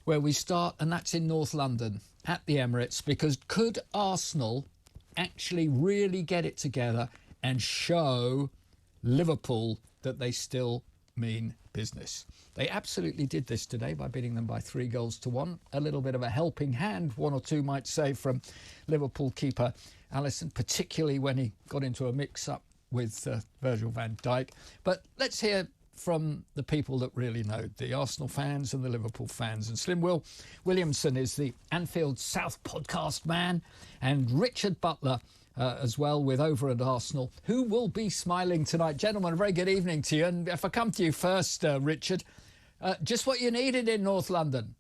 where we start, and that's in North London at the Emirates, because could Arsenal actually really get it together and show Liverpool that they still mean business? They absolutely did this today by beating them by 3-1. A little bit of a helping hand, one or two might say, from Liverpool keeper Alisson, particularly when he got into a mix-up with Virgil van Dijk. But let's hear from the people that really know, the Arsenal fans and the Liverpool fans. And Slim Williamson is the Anfield South podcast man, and Richard Butler as well, with Over at Arsenal, who will be smiling tonight. Gentlemen, a very good evening to you. And if I come to you first, Richard, just what you needed in North London.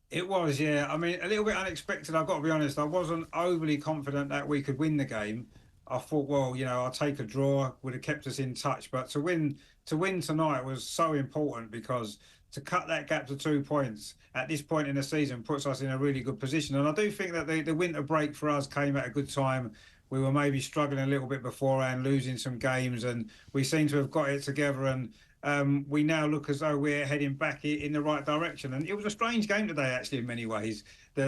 It was, yeah. I mean, a little bit unexpected, I've got to be honest. I wasn't overly confident that we could win the game. I thought, well, you know, I'll take a draw, would have kept us in touch. But to win tonight was so important, because to cut that gap to 2 points at this point in the season puts us in a really good position. And I do think that the winter break for us came at a good time. We were maybe struggling a little bit beforehand, losing some games, and we seem to have got it together. And we now look as though we're heading back in the right direction. And it was a strange game today, actually, in many ways.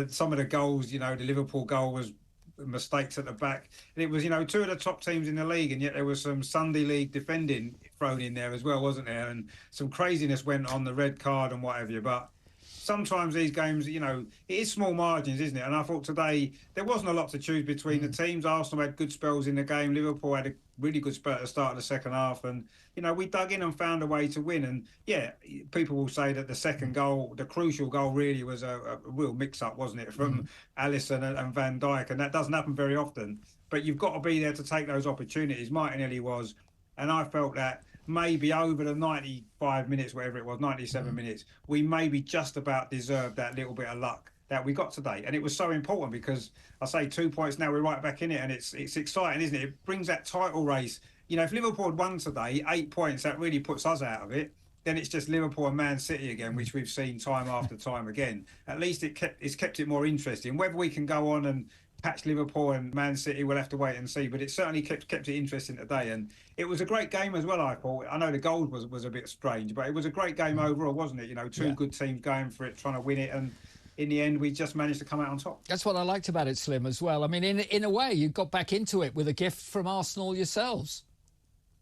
Some of the goals, you know, the Liverpool goal was mistakes at the back. And it was, you know, two of the top teams in the league, and yet there was some Sunday League defending thrown in there as well, wasn't there? And some craziness went on, the red card and what have you. But sometimes these games, you know, it is small margins, isn't it? And I thought today there wasn't a lot to choose between the teams. Arsenal had good spells in the game. Liverpool had a really good spell at the start of the second half. And, you know, we dug in and found a way to win. And, yeah, people will say that the second goal, the crucial goal, really was a real mix-up, wasn't it, from Alisson and Van Dijk. And that doesn't happen very often. But you've got to be there to take those opportunities. Martinelli was. And I felt that maybe over the 95 minutes, whatever it was, 97 minutes, we maybe just about deserved that little bit of luck that we got today. And it was so important, because I say 2 points now, we're right back in it, and it's exciting, isn't it? It brings that title race. You know, if Liverpool had won today, 8 points, that really puts us out of it. Then it's just Liverpool and Man City again, which we've seen time after time again. At least it's kept it more interesting. Whether we can go on and catch Liverpool and Man City, we'll have to wait and see. But it certainly kept it interesting today. And it was a great game as well, I thought. I know the goal was a bit strange, but it was a great game overall, wasn't it? You know, two good teams going for it, trying to win it. And in the end, we just managed to come out on top. That's what I liked about it, Slim, as well. I mean, in a way, you got back into it with a gift from Arsenal yourselves.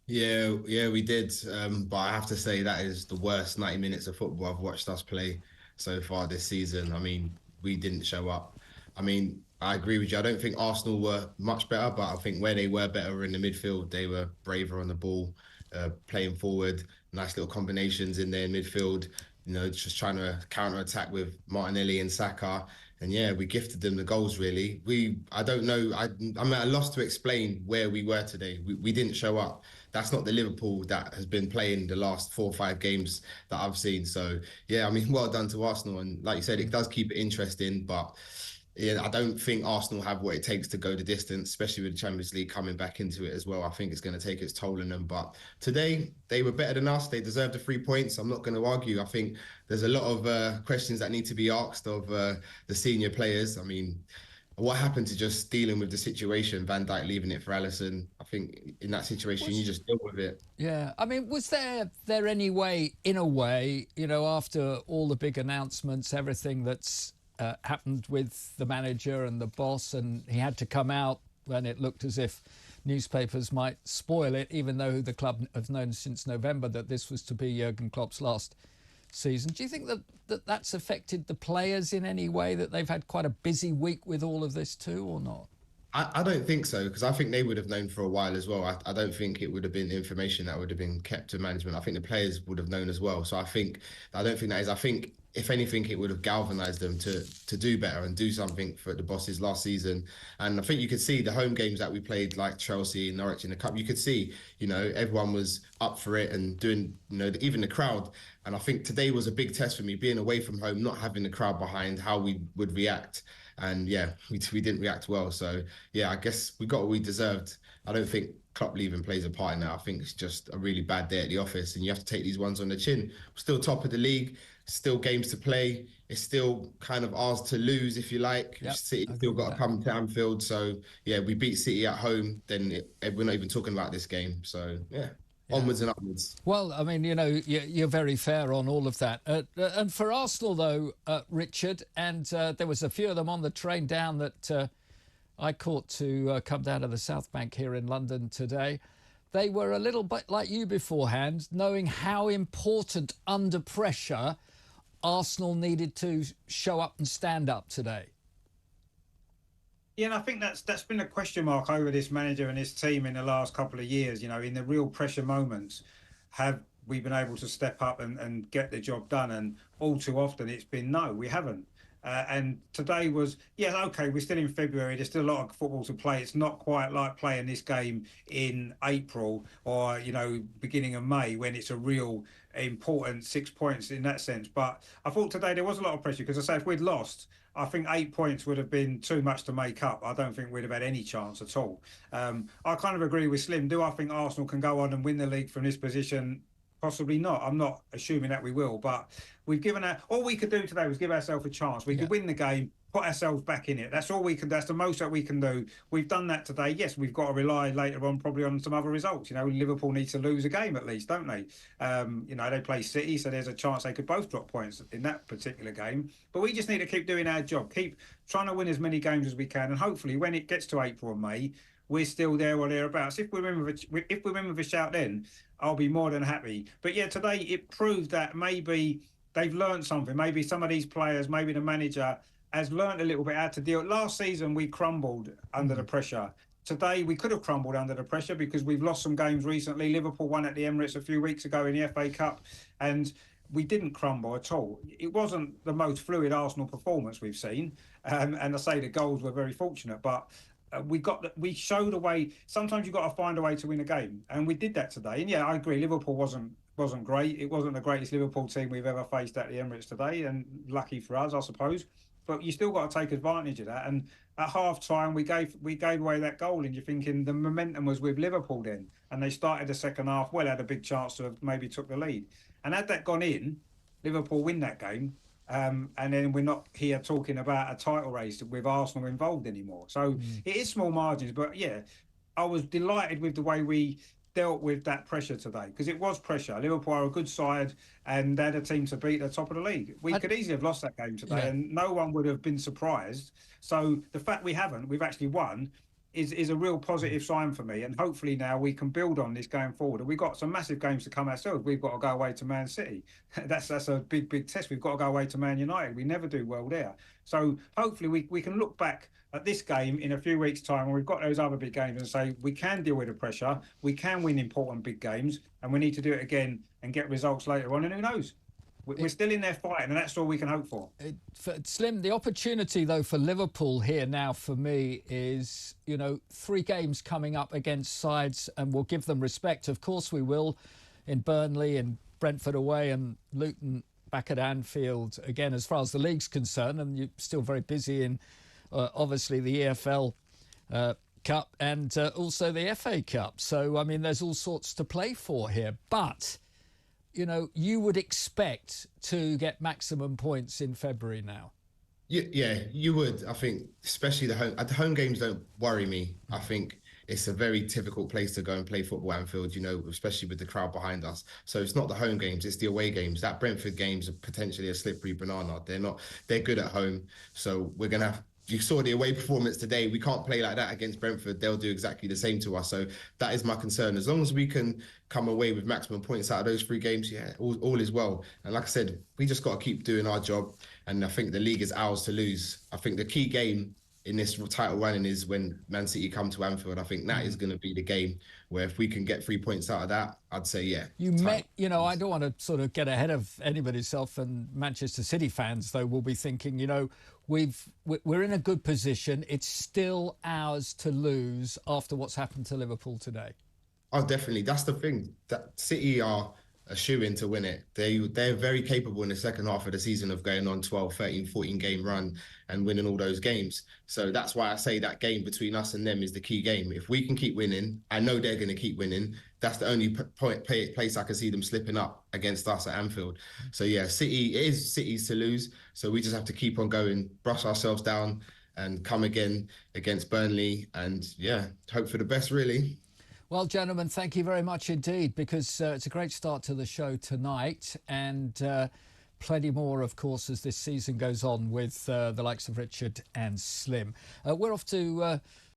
Yeah, we did. But I have to say that is the worst 90 minutes of football I've watched us play so far this season. I mean, we didn't show up. I mean, I agree with you. I don't think Arsenal were much better, but I think where they were better in the midfield, they were braver on the ball, playing forward, nice little combinations in their midfield, you know, just trying to counter-attack with Martinelli and Saka. And yeah, we gifted them the goals, really. I don't know, I'm at a loss to explain where we were today. We didn't show up. That's not the Liverpool that has been playing the last 4 or 5 games that I've seen. So yeah, I mean, well done to Arsenal. And like you said, it does keep it interesting, but yeah, I don't think Arsenal have what it takes to go the distance, especially with the Champions League coming back into it as well. I think it's going to take its toll on them. But today, they were better than us. They deserved the 3 points. I'm not going to argue. I think there's a lot of questions that need to be asked of the senior players. I mean, what happened to just dealing with the situation, Van Dijk leaving it for Alisson? I think in that situation, you just deal with it. Yeah. I mean, was there any way, in a way, you know, after all the big announcements, everything that's happened with the manager and the boss, and he had to come out when it looked as if newspapers might spoil it, even though the club have known since November that this was to be Jurgen Klopp's last season. Do you think that's affected the players in any way, that they've had quite a busy week with all of this too, or not? I don't think so, because I think they would have known for a while as well. I don't think it would have been information that would have been kept to management. I think the players would have known as well. So I don't think that is. I think, if anything, it would have galvanised them to do better and do something for the bosses last season. And I think you could see the home games that we played, like Chelsea and Norwich in the Cup, you could see, you know, everyone was up for it and doing, you know, even the crowd. And I think today was a big test for me, being away from home, not having the crowd behind, how we would react. And yeah, we didn't react well. So yeah, I guess we got what we deserved. I don't think Klopp leaving plays a part in that. I think it's just a really bad day at the office, and you have to take these ones on the chin. We're still top of the league, still games to play. It's still kind of ours to lose, if you like. Yep, City still got to come to Anfield. So yeah, we beat City at home. Then we're not even talking about this game. So yeah. onwards and upwards. Well, I mean, you're very fair on all of that. And for Arsenal, though, Richard, and there was a few of them on the train down that I caught to come down to the South Bank here in London today. They were a little bit like you beforehand, knowing how important under pressure Arsenal needed to show up and stand up today. Yeah, and I think that's been a question mark over this manager and his team in the last couple of years. In the real pressure moments, have we been able to step up and get the job done? And all too often it's been no, we haven't. And today was, okay, we're still in February. There's still a lot of football to play. It's not quite like playing this game in April or, beginning of May when it's a real important 6 points in that sense. But I thought today there was a lot of pressure because I say if we'd lost, I think 8 points would have been too much to make up. I don't think we'd have had any chance at all. I kind of agree with Slim. Do I think Arsenal can go on and win the league from this position? Possibly not. I'm not assuming that we will, but we've given all we could do today was give ourselves a chance. We could win the game, put ourselves back in it. That's all we can. That's the most that we can do. We've done that today. Yes, we've got to rely later on probably on some other results. Liverpool need to lose a game at least, don't they? They play City, so there's a chance they could both drop points in that particular game. But we just need to keep doing our job, keep trying to win as many games as we can, and hopefully when it gets to April and May, we're still there or thereabouts. If we win with a shout, then I'll be more than happy. But yeah, today it proved that maybe they've learned something. Maybe some of these players, maybe the manager has learned a little bit how to deal. Last season, we crumbled under the pressure. Today, we could have crumbled under the pressure because we've lost some games recently. Liverpool won at the Emirates a few weeks ago in the FA Cup, and we didn't crumble at all. It wasn't the most fluid Arsenal performance we've seen. And I say the goals were very fortunate, but we showed a way. Sometimes you've got to find a way to win a game, and we did that today. And yeah, I agree. Liverpool wasn't great. It wasn't the greatest Liverpool team we've ever faced at the Emirates today, and lucky for us, I suppose. But you still got to take advantage of that. And at half time, we gave away that goal, and you're thinking the momentum was with Liverpool then, and they started the second half well, had a big chance to have maybe took the lead. And had that gone in, Liverpool win that game. And then we're not here talking about a title race with Arsenal involved anymore. So it is small margins, but yeah, I was delighted with the way we dealt with that pressure today because it was pressure. Liverpool are a good side and they're the team to beat at the top of the league. We could easily have lost that game today and no one would have been surprised. So the fact we've actually won is a real positive sign for me, and hopefully now we can build on this going forward. And we've got some massive games to come ourselves. We've got to go away to Man City. That's a big test. We've got to go away to Man United. We never do well there. So hopefully we can look back at this game in a few weeks' time when we've got those other big games and say we can deal with the pressure, we can win important big games, and we need to do it again and get results later on. And who knows? We're still in there fighting, and that's all we can hope for. Slim, the opportunity, though, for Liverpool here now for me is, 3 games coming up against sides, and we'll give them respect. Of course we will, in Burnley and Brentford away and Luton back at Anfield, again, as far as the league's concerned. And you're still very busy in, obviously, the EFL Cup and also the FA Cup. So, I mean, there's all sorts to play for here. But you would expect to get maximum points in February now. Yeah, you would. I think, especially the home games don't worry me. I think it's a very difficult place to go and play football, Anfield, especially with the crowd behind us. So it's not the home games, it's the away games. That Brentford game's potentially a slippery banana. They're good at home. So we're going to have, you saw the away performance today. We can't play like that against Brentford. They'll do exactly the same to us. So that is my concern. As long as we can come away with maximum points out of those 3 games, all is well. And like I said, we just got to keep doing our job. And I think the league is ours to lose. I think the key game in this title running is when Man City come to Anfield. I think that is going to be the game where if we can get 3 points out of that, I'd say, yeah. I don't want to sort of get ahead of anybody's self, and Manchester City fans, though, will be thinking, we're in a good position. It's still ours to lose after what's happened to Liverpool today. Oh, definitely. That's the thing. That City are a shoe-in to win it. They're very capable in the second half of the season of going on 12, 13, 14 game run and winning all those games. So that's why I say that game between us and them is the key game. If we can keep winning, I know they're going to keep winning. That's the only place I can see them slipping up against us at Anfield. So yeah, City's to lose. So we just have to keep on going, brush ourselves down and come again against Burnley and hope for the best, really. Well, gentlemen, thank you very much indeed, because it's a great start to the show tonight, and plenty more, of course, as this season goes on with the likes of Richard and Slim. We're off to